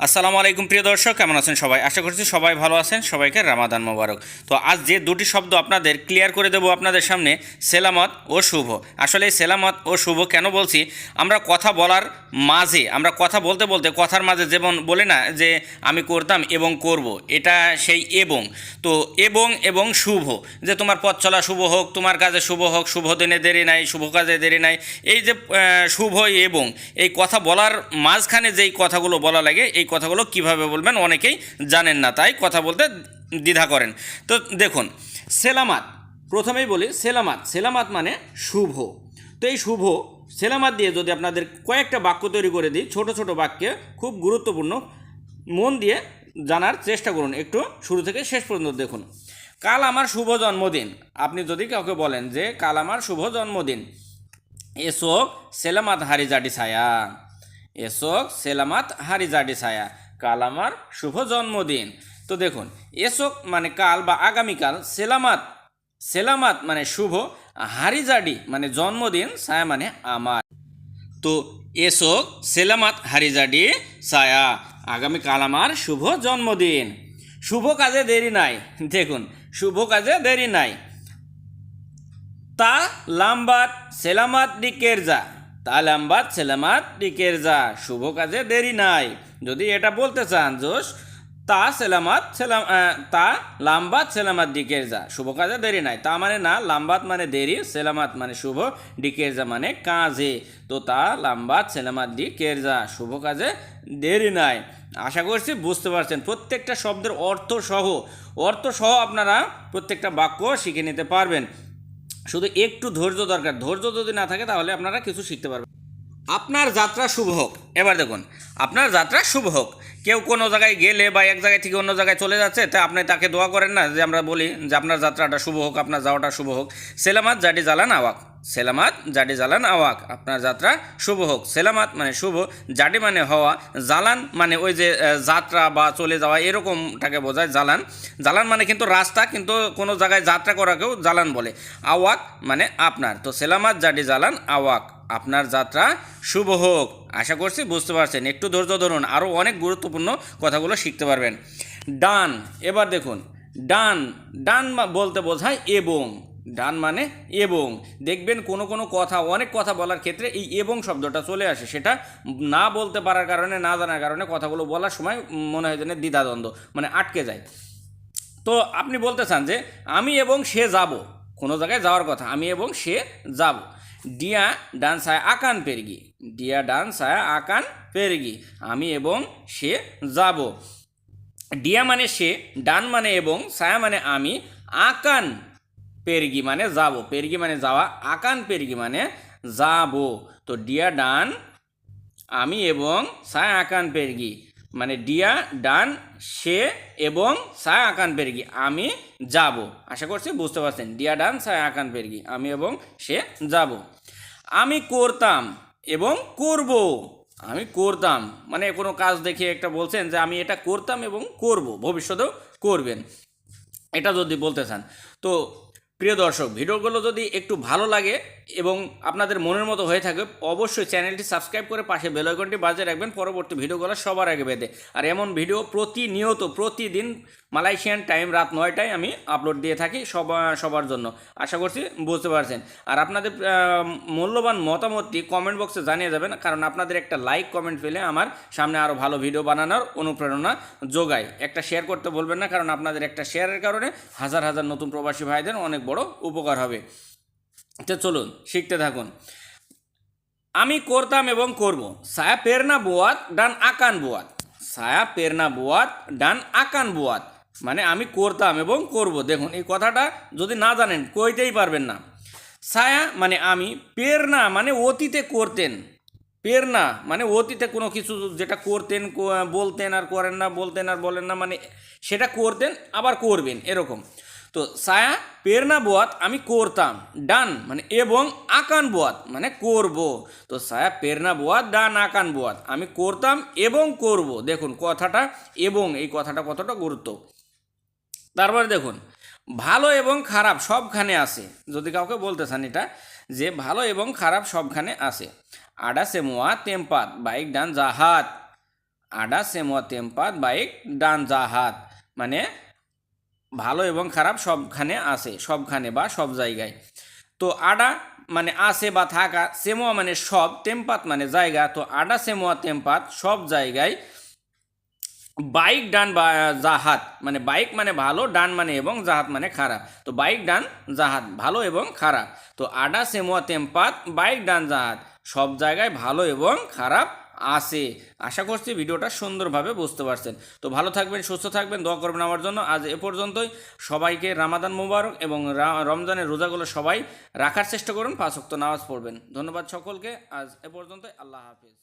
আসসালামু আলাইকুম প্রিয় দর্শক, কেমন আছেন সবাই? আশা করছি সবাই ভালো আছেন। সবাইকে রামাদান মোবারক। তো আজ যে দুটি শব্দ আপনাদের ক্লিয়ার করে দেব আপনাদের সামনে, সেলামত ও শুভ। আসলে এই সেলামত ও শুভ কেন বলছি, আমরা কথা বলার মাঝে, আমরা কথা বলতে বলতে কথার মাঝে যেমন বলে না যে আমি করতাম এবং করব, এটা সেই এবং। তো এবং এবং শুভ, যে তোমার পথ চলা শুভ হোক, তোমার কাজে শুভ হোক, শুভ দিনে দেরি নাই, শুভ কাজে দেরি নাই। এই যে শুভ এবং, এই কথা বলার মাঝখানে যেই কথাগুলো বলা লাগে, এই কথাগুলো কিভাবে বলবেন অনেকেই জানেন না, তাই কথা বলতে দ্বিধা করেন। তো দেখুন, সেলামাত, প্রথমেই বলি সেলামাত, সেলামাত মানে শুভ। তো এই শুভ সেলামাত দিয়ে যদি আপনাদের কয়েকটা বাক্য তৈরি করে দিই, ছোট ছোট বাক্যে, খুব গুরুত্বপূর্ণ, মন দিয়ে জানার চেষ্টা করুন, একটু শুরু থেকে শেষ পর্যন্ত দেখুন। কাল আমার শুভ জন্মদিন, আপনি যদি কাউকে বলেন যে কাল আমার শুভ জন্মদিন, এসোক সেলামাত হারি জাডি ছায়া, এসোক সেলামাত হারি জাডি ছায়া, কাল আমার শুভ জন্মদিন। তো দেখুন, এসোক মানে কাল বা আগামীকাল, সেলামাত, সেলামাত মানে শুভ, হারি জাডি মানে জন্মদিন, ছায়া মানে আমার। তো এসোক সেলামাত হারি জাডি ছায়া, আগামীকাল আমার শুভ জন্মদিন। শুভ কাজে দেরি নাই, দেখুন শুভ কাজে দেরি নাই, তা লাম্বাত সেলামাত ডিকেরজা, তা লাম্বাত সেলামাত ডিকেরজা, শুভ কাজে দেরি নাই। যদি এটা বলতে চান জোশ, তা সেলামাত তা লাম্বাত সেলামাত ডিকেরজা, শুভ কাজে দেরি নাই, তা মানে না, লাম্বাত মানে দেরি, সেলামাত মানে শুভ, ডিকেরজা মানে কাজে। তো তা লাম্বাত সেলামাত ডিকেরজা, শুভ কাজে দেরি নাই। আশা করছি বুঝতে পারছেন, প্রত্যেকটা শব্দের অর্থ সহ আপনারা প্রত্যেকটা বাক্য শিখে নিতে পারবেন। শুধু একটু ধৈর্য দরকার, ধৈর্য যদি না থাকে তাহলে আপনারা কিছু শিখতে পারবেন। আপনার যাত্রা শুভ হোক। এবার দেখুন, আপনার যাত্রা শুভ হোক। কেউ কোনো জায়গায় গেলে বা এক জায়গায় থেকে অন্য জায়গায় চলে যাচ্ছে, তা আপনি তাকে দোয়া করেন না, যে আমরা বলি যে আপনার যাত্রাটা শুভ হোক, আপনার যাওয়াটা শুভ হোক। সেলামাত জাডি জালান আওয়াক, সেলামাত জাডি জালান আওয়াক, আপনার যাত্রা শুভ হোক। সেলামাত মানে শুভ, জাডি মানে হওয়া, জালান মানে ওই যে যাত্রা বা চলে যাওয়া, এরকমটাকে বোঝায় জালান। জালান মানে কিন্তু রাস্তা, কিন্তু কোনো জায়গায় যাত্রা করাকেও জালান বলে। আওয়াক মানে আপনার। তো সেলামাত জাডি জালান আওয়াক, আপনার যাত্রা শুভ হোক। আশা করছি বুঝতে পারছেন, একটু ধৈর্য ধরুন, আরও অনেক গুরুত্বপূর্ণ কথাগুলো শিখতে পারবেন। ডান, এবার দেখুন, ডান, ডান বলতে বোঝায় এবং, ডান মানে এবং। দেখবেন কোনো কোনো কথা, অনেক কথা বলার ক্ষেত্রে এই এবং শব্দটা চলে আসে, সেটা না বলতে পারার কারণে, না জানার কারণে কথাগুলো বলার সময় মনে হয় যেন দ্বিধাদ্বন্দ্ব, মানে আটকে যায়। তো আপনি বলতে চান যে আমি এবং সে যাব, কোনো জায়গায় যাওয়ার কথা, আমি এবং সে যাব। ডিয়া ডান সায়া আকান পেরগি, ডিয়া ডান সায়া আকান পেরগি, আমি এবং সে যাব। ডিয়া মানে সে, ডান মানে এবং, সায়া মানে আমি, আকান পেরগি মানে যাব, পেরগি মানে যাওয়া, আকান পেরগি মানে যাব। তো ডিয়া ডান আমি এবং সায়া আকান পেরগি, মানে ডিয়া ডান সে এবং সায়া আকান পেরগি, আমি যাব। আশা করছি বুঝতে পারছেন, ডিয়া ডান সায়া আকান পেরগি, আমি এবং সে যাব। আমি করতাম এবং করব, আমি করতাম মানে কোনো কাজ দেখে একটা বলছেন যে আমি এটা করতাম এবং করব, ভবিষ্যতেও করবেন, এটা যদি বলতে চান। তো প্রিয় দর্শক, ভিডিওগুলো যদি একটু ভালো লাগে এবং আপনাদের মনের মতো হয়ে থাকে, অবশ্যই চ্যানেলটি সাবস্ক্রাইব করে পাশে বেল আইকনটি বাজিয়ে রাখবেন, পরবর্তী ভিডিওগুলো সবার আগে পেতে। আর এমন ভিডিও প্রতিনিয়ত, প্রতিদিন মালয়েশিয়ান টাইম রাত 9টায় আমি আপলোড দিয়ে থাকি সবার জন্য। আশা করছি বুঝতে পারছেন। আর আপনাদের মূল্যবান মতামতটি কমেন্ট বক্সে জানিয়ে যাবেন, কারণ আপনাদের একটা লাইক কমেন্ট পেলে আমার সামনে আরও ভালো ভিডিও বানানোর অনুপ্রেরণা যোগায়। একটা শেয়ার করতে বলবেন না, কারণ আপনাদের একটা শেয়ারের কারণে হাজার হাজার নতুন প্রবাসী ভাইদের অনেক বড় উপকার হবে। তো চলুন শিখতে থাকুন। আমি করতাম এবং করব, সায়া পেরনা বুয়াত ডান আকান বুয়াত, সায়া পেরনা বুয়াত ডান আকান বুয়াত, মানে আমি করতাম এবং করব। দেখুন এই কথাটা যদি না জানেন কইতেই পারবেন না। সায়া মানে আমি, পেরনা মানে অতীতে করতেন, পেরনা মানে অতীতে কোনো কিছু যেটা করতেন, বলতেন আর করেন না, বলতেন আর বলেন না, মানে সেটা করতেন আবার করবেন, এরকম। তো সায়া পেরনা বোয়াত আমি করতাম, ডান মানে এবং, আকান বোয়াত মানে করব। তো সায়া পেরনা বোয়াত ডান আকান বোয়াত, আমি করতাম এবং করব। দেখুন কথাটা এবং, এই কথাটা কতটা গুরুত্ব। তারপরে দেখুন, ভালো এবং খারাপ সবখানে আছে, যদি কাউকে বলতে চান এটা, যে ভালো এবং খারাপ সবখানে আছে। আডা সেমোয়া তেমপাত বাইক ডান জাহাত, আডা semua tempat baik dan jahat মানে ভালো এবং খারাপ সবখানে আছে, সবখানে বা সব জায়গায়। তো আডা মানে আছে বা থাকা, সেমোয়া মানে সব, টেম্পাত মানে জায়গা। তো আডা সেমোয়া টেম্পাত সব জায়গায়, বাইক ডান বা জাহাজ মানে বাইক মানে ভালো, ডান মানে এবং জাহাজ মানে খারাপ। তো বাইক ডান জাহাজ ভালো এবং খারাপ। তো আডা সেমোয়া টেম্পাত বাইক ডান জাহাজ সব জায়গায় ভালো এবং খারাপ আছে। আশা করছি ভিডিওটা সুন্দরভাবে বুঝতে পারছেন। তো ভালো থাকবেন, সুস্থ থাকবেন, দোয়া করবেন আমার জন্য। আজ এ পর্যন্তই। সবাইকে রামাদান মোবারক এবং রমজানের রোজাগুলো সবাই রাখার চেষ্টা করুন, 5 ওয়াক্ত নামাজ পড়বেন। ধন্যবাদ সকলকে। আজ এ পর্যন্তই। আল্লাহ হাফিজ।